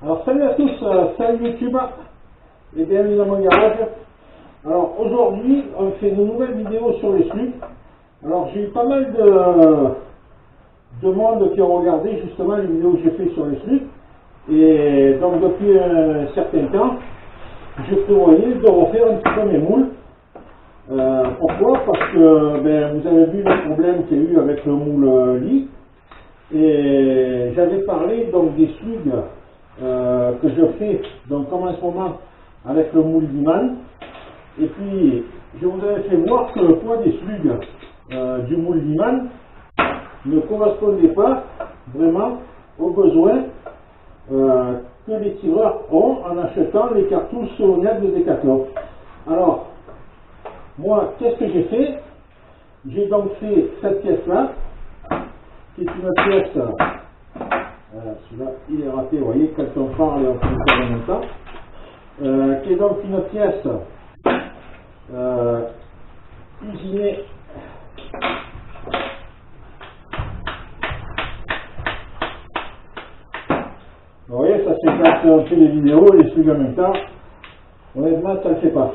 Alors salut à tous, salut YouTube et bienvenue dans mon garage. Alors aujourd'hui on fait une nouvelle vidéo sur les slugs. Alors j'ai eu pas mal de monde qui ont regardé justement les vidéos que j'ai fait sur les slugs. Et donc depuis un certain temps, je prévoyais de refaire un petit peu mes moules. Pourquoi? Parce que vous avez vu le problème qu'il y a eu avec le moule lit. Et j'avais parlé donc des slugs que je fais donc comme en ce moment avec le moule Liman. Et puis je vous avais fait voir que le poids des slugs du moule Liman ne correspondait pas vraiment aux besoins que les tireurs ont en achetant les cartouches Soloniac de Decathlon. Alors moi, qu'est-ce que j'ai fait? J'ai donc fait cette pièce-là, qui est une pièce, celui-là il est raté, vous voyez, quand on parle et on fait en même temps, qui est donc une pièce usinée vous voyez, ça c'est quand on fait les vidéos, les slugs en même temps, honnêtement ça ne le fait pas.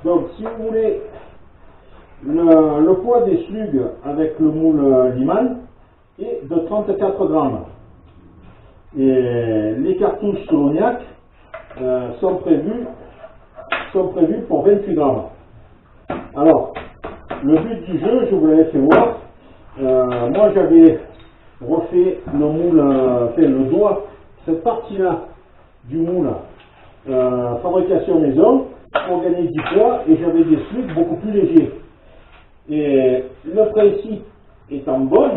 Donc si vous voulez, le poids des slugs avec le moule Liman est de 34 grammes. Et les cartouches Soloniac sont prévues pour 28 grammes. Alors, le but du jeu, je vous l'avais fait voir, moi j'avais refait le moule, le doigt, cette partie-là du moule, fabrication maison, pour gagner du poids, et j'avais des slugs beaucoup plus légers. Et le principe étant bon,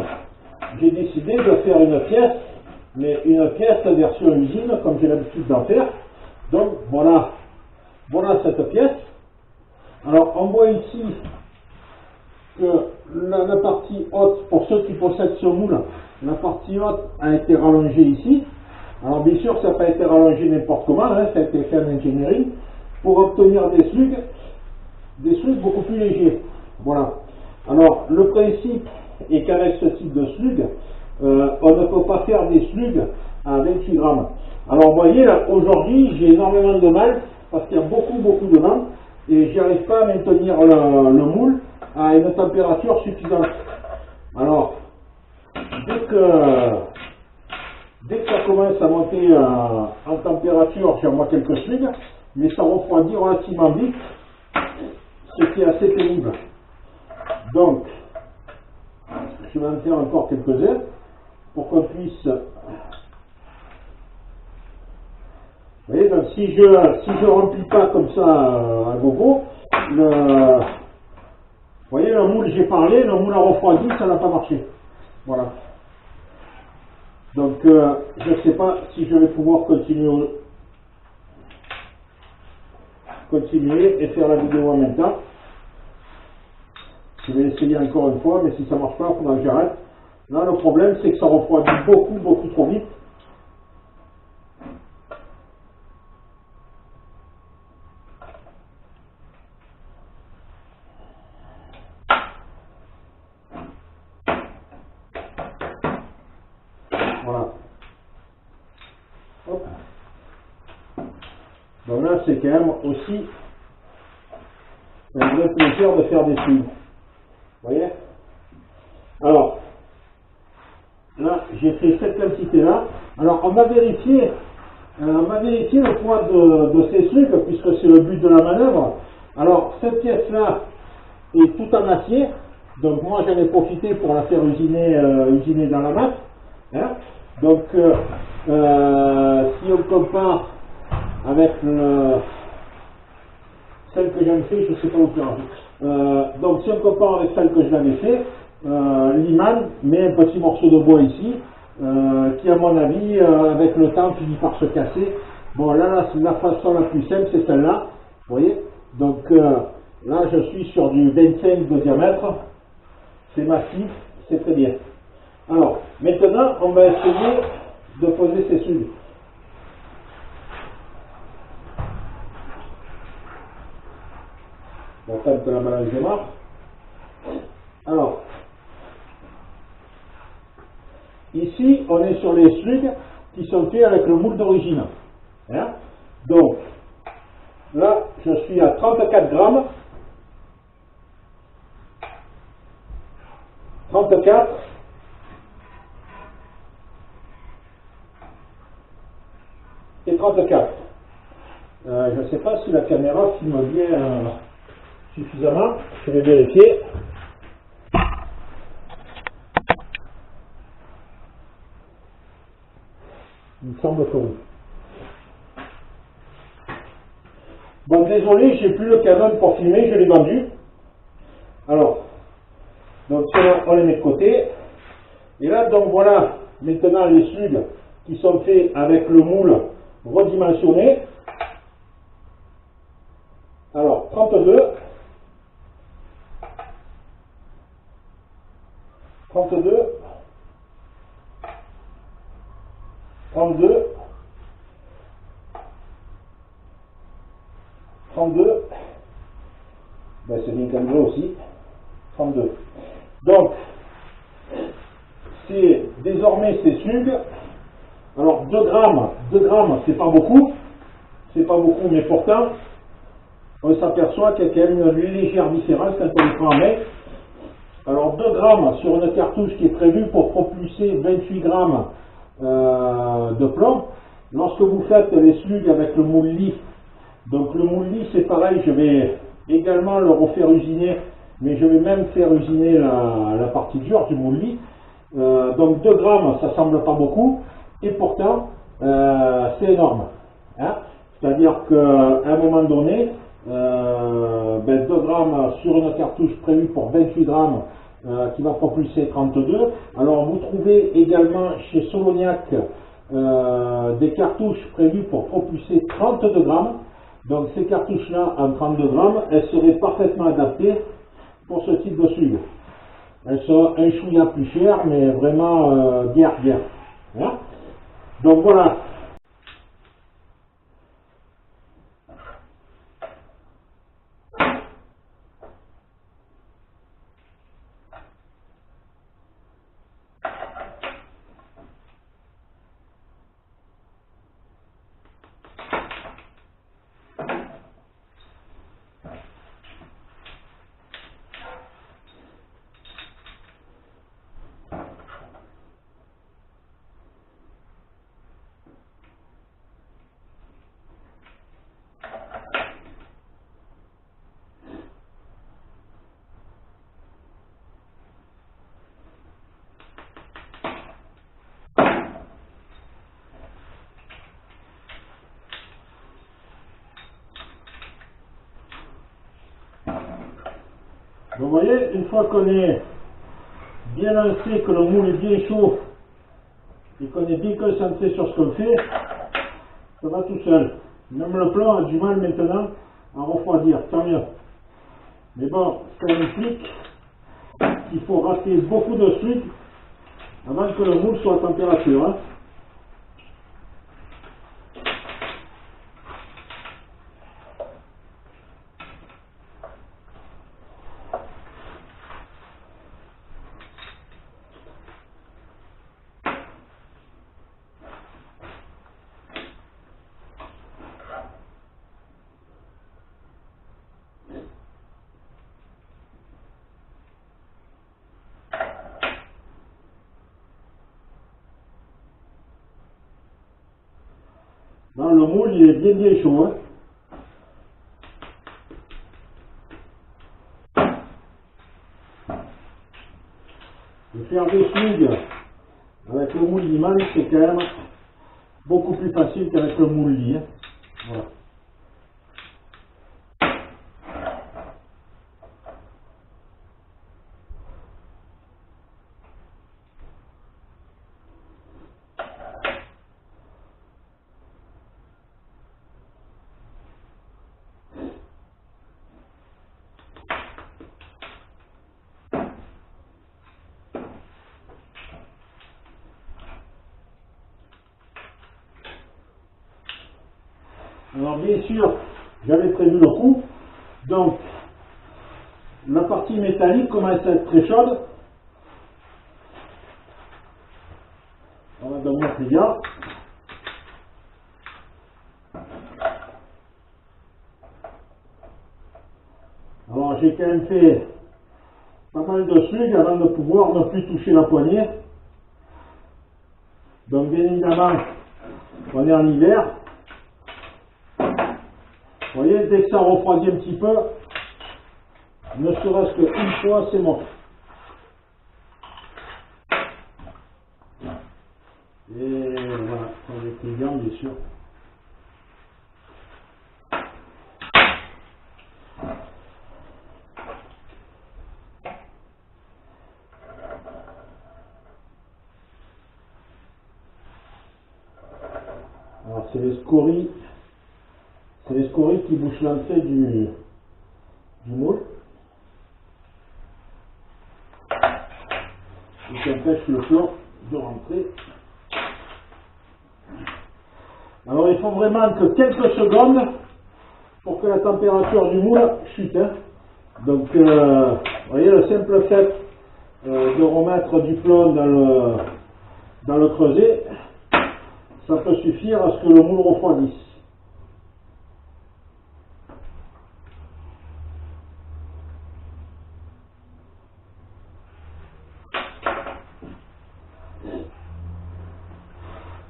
j'ai décidé de faire une pièce, mais une pièce version usine, comme j'ai l'habitude d'en faire. Donc voilà cette pièce. Alors on voit ici que la partie haute, pour ceux qui possèdent ce moule, la partie haute a été rallongée ici. Alors bien sûr ça n'a pas été rallongé n'importe comment, hein, ça a été fait en ingénierie pour obtenir des slugs beaucoup plus légers. Voilà. Alors le principe est qu'avec ce type de slug, on ne peut pas faire des slugs à 28 grammes. Alors vous voyez là, aujourd'hui j'ai énormément de mal parce qu'il y a beaucoup de vent et j'arrive pas à maintenir le moule à une température suffisante. Alors dès que ça commence à monter en température, j'envoie quelques slugs, mais ça refroidit relativement vite, ce qui est assez pénible. Donc, je vais en faire encore quelques-uns pour qu'on puisse. Vous voyez, donc si je remplis pas comme ça à gogo, vous voyez le moule, j'ai parlé, le moule a refroidi, ça n'a pas marché. Voilà. Donc, je ne sais pas si je vais pouvoir continuer et faire la vidéo en même temps. Je vais essayer encore une fois, mais si ça ne marche pas, il faudra que j'arrête. Là, le problème, c'est que ça refroidit beaucoup trop vite. Voilà. Hop. Donc là, c'est quand même aussi un vrai plaisir de faire des slugs. Vous voyez? Alors, là, j'ai fait cette quantité-là. Alors, on va vérifier le poids de ces slugs, puisque c'est le but de la manœuvre. Alors, cette pièce-là est tout en acier. Donc, moi, j'en ai profité pour la faire usiner dans la masse. Hein? Donc, si on compare avec celle que j'avais fait, je ne sais pas où faire. Donc si on compare avec celle que je l'avais fait, Liman met un petit morceau de bois ici, qui à mon avis, avec le temps, finit par se casser. Bon là la façon la plus simple, c'est celle-là, vous voyez. Donc là, je suis sur du 25 de diamètre, c'est massif, c'est très bien. Alors, maintenant, on va essayer de poser ces slugs. On attend que la balance démarre. Alors, Ici, on est sur les slugs qui sont faits avec le moule d'origine. Hein? Donc, là, je suis à 34 grammes. 34. Et 34. Je ne sais pas si la caméra filme bien suffisamment. Je vais vérifier. Il me semble que oui. Bon, désolé, j'ai plus le Canon pour filmer, je l'ai vendu. Alors, donc ceux-là, on les met de côté. Et là, donc voilà, maintenant les slugs qui sont faits avec le moule redimensionné. Alors, 32. 32. 32. 32. Ben, c'est bien calibré aussi. 32. Donc, c'est désormais ces slugs. Alors 2 grammes, c'est pas beaucoup. C'est pas beaucoup, mais pourtant, on s'aperçoit qu'il y a quand même une légère différence quand on les prend en main. Alors 2 grammes sur une cartouche qui est prévue pour propulser 28 grammes de plomb. Lorsque vous faites les slugs avec le moule lit, donc le moule lit c'est pareil, je vais également le refaire usiner, mais je vais même faire usiner la partie dure du moule lit. Donc 2 grammes, ça semble pas beaucoup, et pourtant c'est énorme. Hein? C'est-à-dire qu'à un moment donné, 2 grammes sur une cartouche prévue pour 28 grammes qui va propulser 32. Alors vous trouvez également chez Soloniac des cartouches prévues pour propulser 32 grammes. Donc ces cartouches-là en 32 grammes, elles seraient parfaitement adaptées pour ce type de slug. Elles sont un chouïa plus chères, mais vraiment bien. Hein? Donc voilà. Vous voyez, une fois qu'on est bien lancé, que le moule est bien chaud et qu'on est bien concentré sur ce qu'on fait, ça va tout seul. Même le plomb a du mal maintenant à refroidir, tant mieux. Mais bon, ça implique qu'il faut rater beaucoup de sucre avant que le moule soit à température. Hein. Non, le moule il est bien chaud. Hein. Et faire des slugs avec le moule Liman, c'est quand même beaucoup plus facile qu'avec le moule lit. Hein. Voilà. Alors bien sûr, j'avais prévu le coup, donc la partie métallique commence à être très chaude. de mon client. Alors j'ai quand même fait pas mal de sucre avant de pouvoir ne plus toucher la poignée. Donc bien évidemment, on est en hiver. Vous voyez, dès que ça refroidit un petit peu, ne serait-ce qu'une fois, c'est bon. Et voilà, avec les clients, bien sûr. Alors c'est les scories. C'est les scories qui bouchent l'entrée du moule. Et qui empêchent le plomb de rentrer. Alors il faut vraiment que quelques secondes pour que la température du moule chute. Hein. Donc vous voyez, le simple fait de remettre du plomb dans le creuset, ça peut suffire à ce que le moule refroidisse.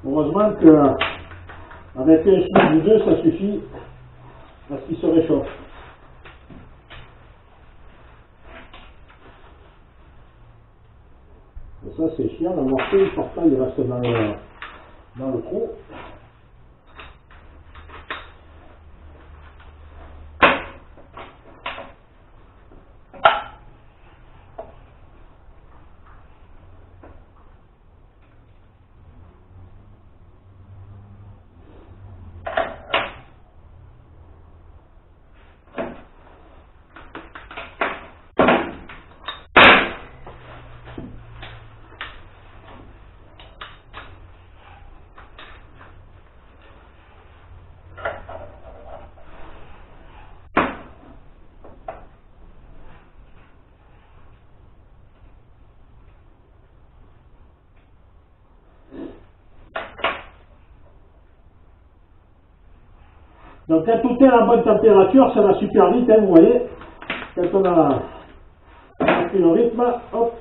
Heureusement qu'avec un SMIC ou deux, ça suffit à ce qu'il se réchauffe. Et ça c'est chiant, le morceau il sort pas, il reste dans le trou. Donc quand tout est à la bonne température, ça va super vite, hein, vous voyez. Quand on a pris le rythme, hop.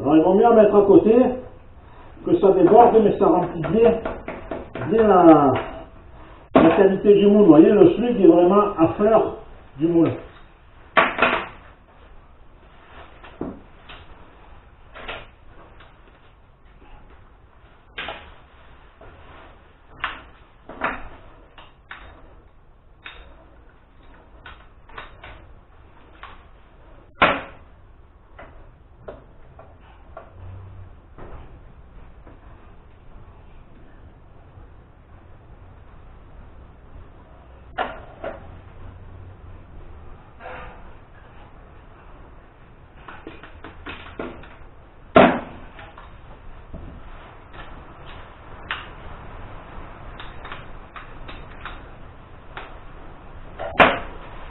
Alors il vaut mieux en mettre à côté, que ça déborde, mais ça remplit bien la qualité du moule. Vous voyez, le slug est vraiment à fleur du moule.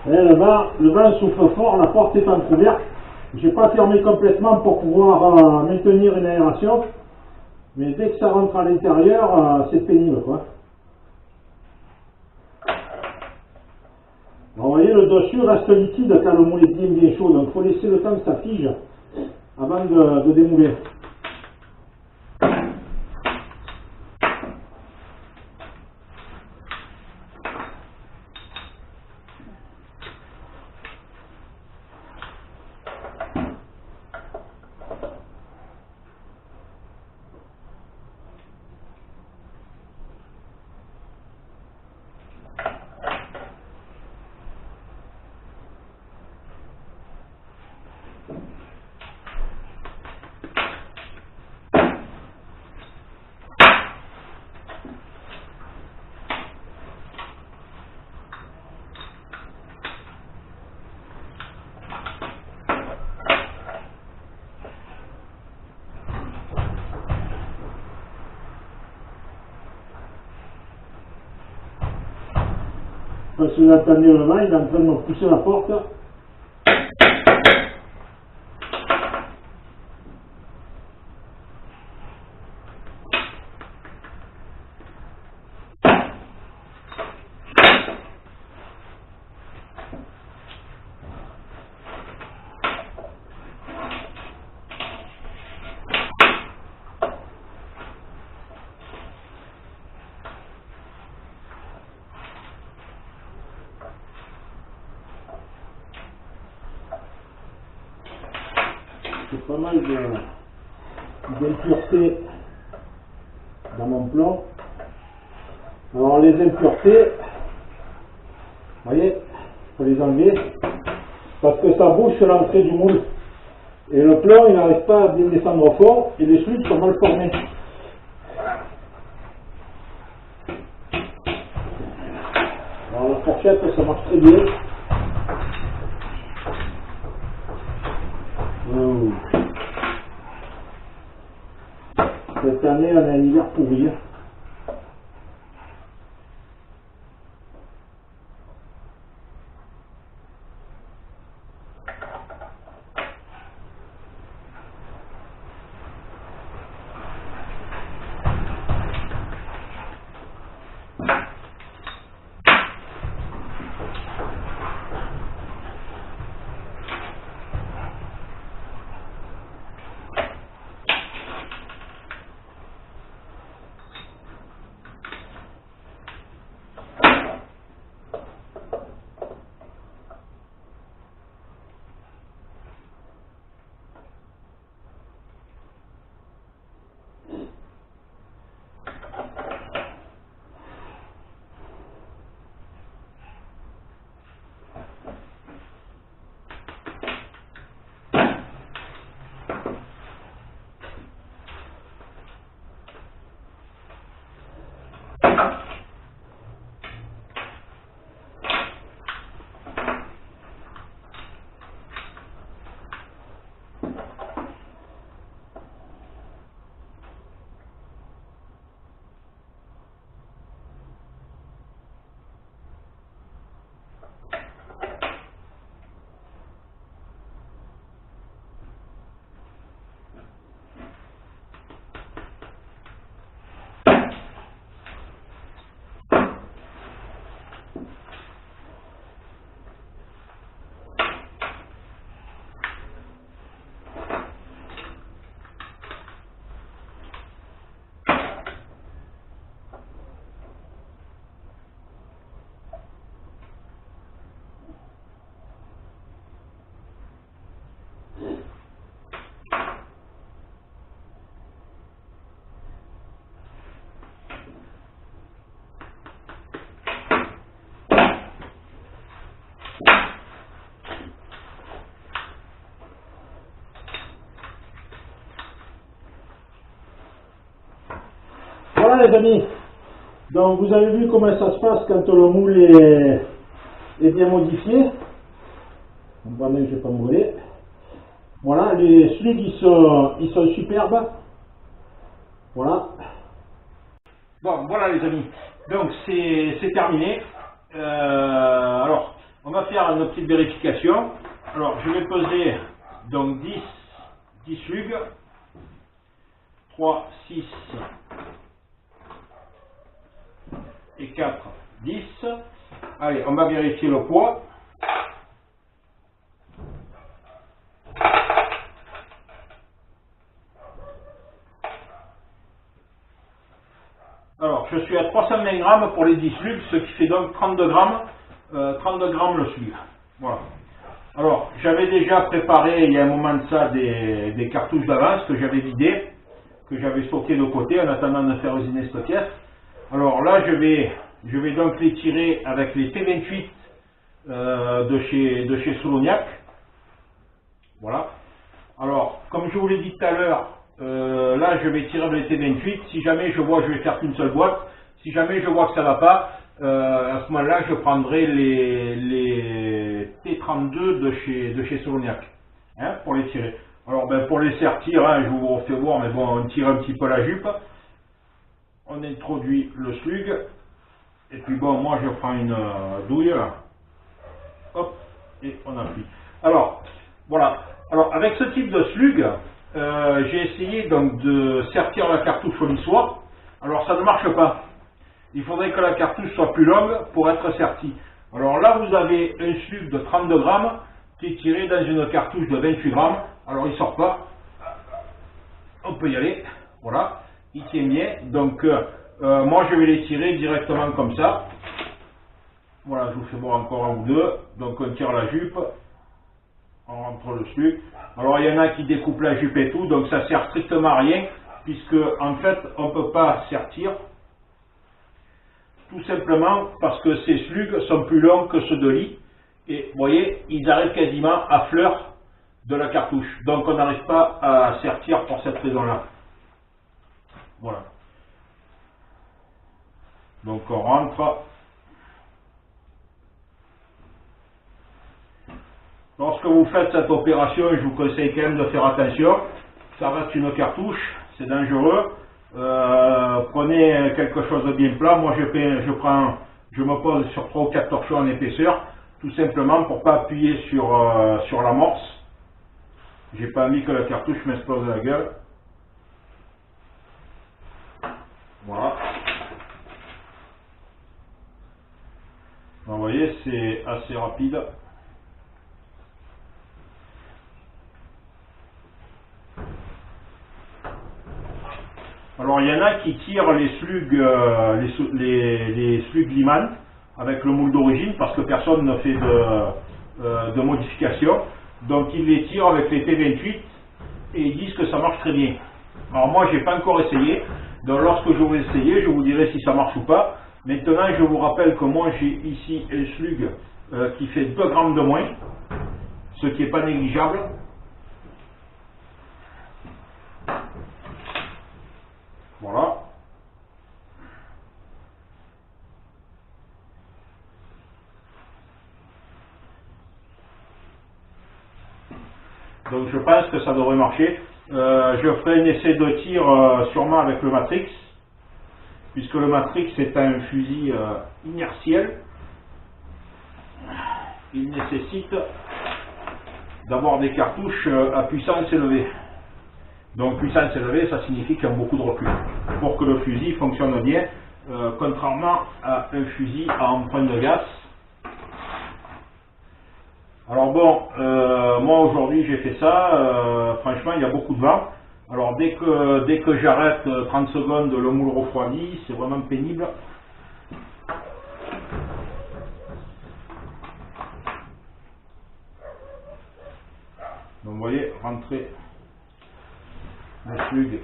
Et le vent souffle fort, la porte est entrouverte. Je n'ai pas fermé complètement pour pouvoir maintenir une aération. Mais dès que ça rentre à l'intérieur, c'est pénible, quoi. Alors, vous voyez, le dessus reste liquide quand le moule est bien chaud. Donc il faut laisser le temps que ça fige avant de démouler. si vous entendez le vent, il est en train de me pousser la porte. J'ai pas mal d'impuretés dans mon plomb. Alors les impuretés, vous voyez, il faut les enlever parce que ça bouche l'entrée du moule. Et le plomb, il n'arrive pas à bien descendre au fond et les slugs sont mal formés. Alors la fourchette, ça marche très bien. Oh. Cette année, on a un hiver pourri. Voilà les amis, donc vous avez vu comment ça se passe quand le moule est bien modifié. Bon, je ne vais pas me voler. Voilà, les slugs ils sont superbes. Voilà. Bon, voilà les amis, donc c'est terminé. Alors, on va faire une petite vérification. Alors, je vais peser donc 10 slugs. 3, 6 et 4, 10. Allez, on va vérifier le poids. Alors, je suis à 320 grammes pour les 10 slugs, ce qui fait donc 32 grammes le slug. Voilà. Alors, j'avais déjà préparé il y a un moment de ça des cartouches d'avance que j'avais vidées, que j'avais stockées de côté en attendant de faire usiner cette pièce. Alors là, je vais donc les tirer avec les T28 de chez Soloniac. Voilà. Alors, comme je vous l'ai dit tout à l'heure, là, je vais tirer avec les T28. Si jamais je vois, je vais faire qu'une seule boîte. Si jamais je vois que ça ne va pas, à ce moment-là, je prendrai les T32 de chez Soloniac, hein, pour les tirer. Alors, ben, pour les sertir, hein, je vous refais voir, mais bon, on tire un petit peu la jupe. On introduit le slug. Et puis bon, moi je prends une douille là. Hop, et on appuie. Alors, voilà. Alors, avec ce type de slug, j'ai essayé donc de sertir la cartouche au lissoir. Alors, ça ne marche pas. Il faudrait que la cartouche soit plus longue pour être sertie. Alors là, vous avez un slug de 32 grammes qui est tiré dans une cartouche de 28 grammes. Alors, il ne sort pas. On peut y aller. Voilà. Il tient bien. Donc, moi, je vais les tirer directement comme ça. Voilà, je vous fais voir encore un ou deux. Donc, on tire la jupe. On rentre le slug. Alors, il y en a qui découpent la jupe et tout. Donc, ça sert strictement à rien. Puisque, en fait, on ne peut pas sertir. Tout simplement parce que ces slugs sont plus longs que ceux de lit. Et vous voyez, ils arrivent quasiment à fleur de la cartouche. Donc on n'arrive pas à sertir pour cette raison-là. Voilà. Donc on rentre. Lorsque vous faites cette opération, je vous conseille quand même de faire attention. Ça reste une cartouche, c'est dangereux. Prenez quelque chose de bien plat. Moi je me pose sur 3 ou 4 torchons en épaisseur, tout simplement pour pas appuyer sur l'amorce. J'ai pas envie que la cartouche m'explose la gueule. Voilà. Vous voyez, c'est assez rapide. Alors il y en a qui tirent les slugs, les slugs Liman avec le moule d'origine parce que personne ne fait de modification. Donc ils les tirent avec les T28 et ils disent que ça marche très bien. Alors moi j'ai pas encore essayé, donc lorsque je vais essayer je vous dirai si ça marche ou pas. Maintenant je vous rappelle que moi j'ai ici un slug qui fait 2 grammes de moins, ce qui n'est pas négligeable. Voilà. Donc je pense que ça devrait marcher. Je ferai un essai de tir sûrement avec le Matrix, puisque le Matrix est un fusil inertiel. Il nécessite d'avoir des cartouches à puissance élevée. Donc puissance élevée, ça signifie qu'il y a beaucoup de recul pour que le fusil fonctionne bien, contrairement à un fusil à empreinte de gaz. Alors bon, moi aujourd'hui j'ai fait ça, franchement il y a beaucoup de vent. Alors dès que j'arrête 30 secondes, le moule refroidit, c'est vraiment pénible. Donc vous voyez, rentrer le slug,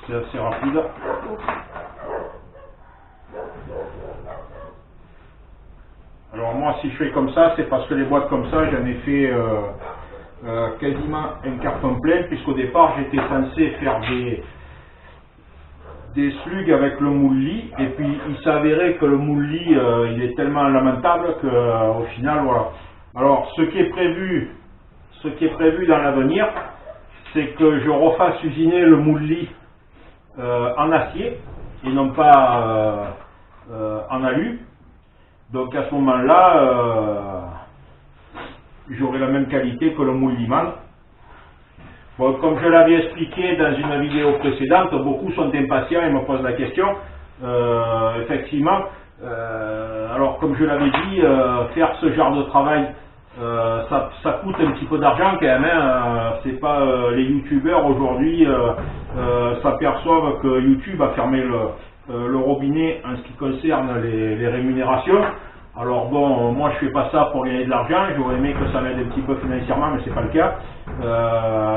c'est assez rapide. Alors moi si je fais comme ça, c'est parce que les boîtes comme ça, j'en ai fait quasiment un carton plein, puisqu'au départ j'étais censé faire des slugs avec le moule lit, et puis il s'avérait que le moule lit il est tellement lamentable qu'au final voilà. Alors ce qui est prévu dans l'avenir, c'est que je refasse usiner le moule lit en acier et non pas en alu. Donc à ce moment-là, j'aurai la même qualité que le moule Liman. Bon, comme je l'avais expliqué dans une vidéo précédente, beaucoup sont impatients et me posent la question. Effectivement, alors comme je l'avais dit, faire ce genre de travail, ça coûte un petit peu d'argent quand même. C'est pas les youtubeurs aujourd'hui s'aperçoivent que YouTube a fermé le robinet en ce qui concerne les rémunérations. Alors bon, moi je fais pas ça pour gagner de l'argent, j'aurais aimé que ça m'aide un petit peu financièrement, mais c'est pas le cas.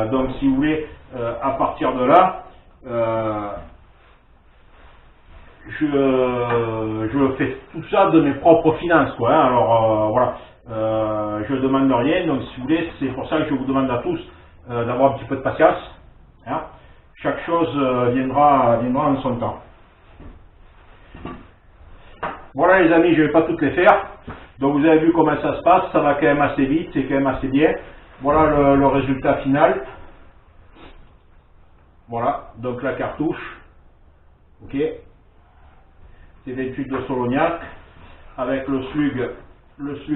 Donc si vous voulez, à partir de là, je fais tout ça de mes propres finances, quoi. Hein. Alors voilà, je demande rien, donc si vous voulez, c'est pour ça que je vous demande à tous d'avoir un petit peu de patience. Hein. Chaque chose viendra en son temps. Voilà les amis, je ne vais pas toutes les faire. Donc vous avez vu comment ça se passe, ça va quand même assez vite, c'est quand même assez bien. Voilà le résultat final. Voilà, donc la cartouche. Ok. T28 de Solognac, avec le slug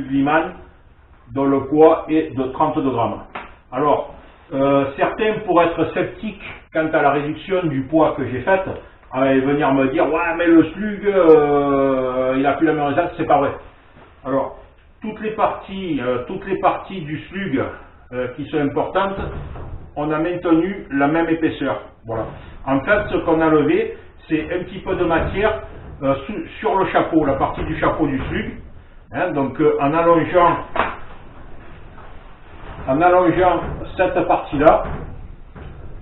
Liman, dont le poids est de 32 grammes. Alors, certains pourraient être sceptiques quant à la réduction du poids que j'ai faite, et venir me dire, ouais, mais le slug, il a plus la même résistance, c'est pas vrai. Alors, toutes les parties du slug qui sont importantes, on a maintenu la même épaisseur. Voilà. En fait, ce qu'on a levé, c'est un petit peu de matière sur le chapeau, la partie du chapeau du slug. Hein, donc, en allongeant cette partie-là,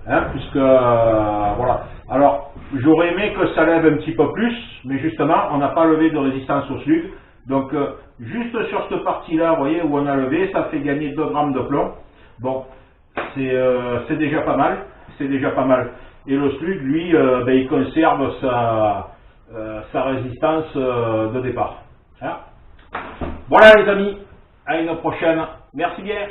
hein, puisque voilà. Alors, j'aurais aimé que ça lève un petit peu plus, mais justement, on n'a pas levé de résistance au slug. Donc, juste sur cette partie-là, vous voyez, où on a levé, ça fait gagner 2 grammes de plomb. Bon, c'est déjà pas mal. C'est déjà pas mal. Et le slug, lui, ben, il conserve sa résistance de départ. Hein. Voilà les amis, à une prochaine. Merci bien.